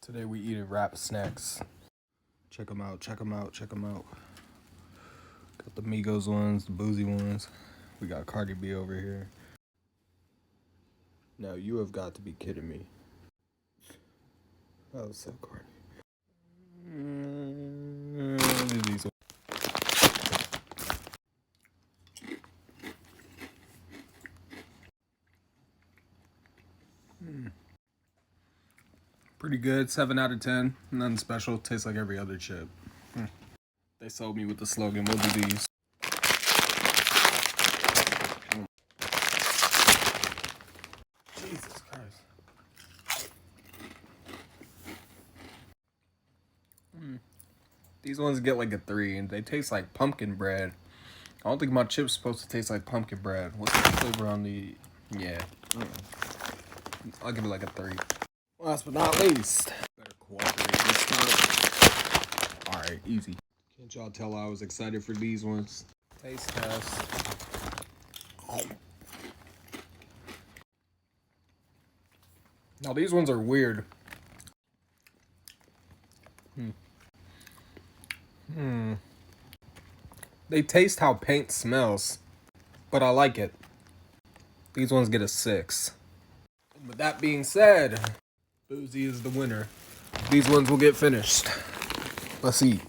Today we eating wrap snacks. Check them out, check them out, check them out. Got the Migos ones, the boozy ones. We got Cardi B over here. Now you have got to be kidding me. That was so corny. These ones. Pretty good, 7 out of 10. Nothing special, tastes like every other chip. They sold me with the slogan, we'll do these. Jesus Christ. These ones get like a 3 and they taste like pumpkin bread. I don't think my chip's supposed to taste like pumpkin bread. What's the flavor on the... Yeah. I'll give it like a 3. Last but not least. Better cooperate this time. Alright, easy. Can't y'all tell I was excited for these ones? Taste test. Now these ones are weird. They taste how paint smells, but I like it. These ones get a 6. With that being said, Boozy is the winner. These ones will get finished. Let's eat.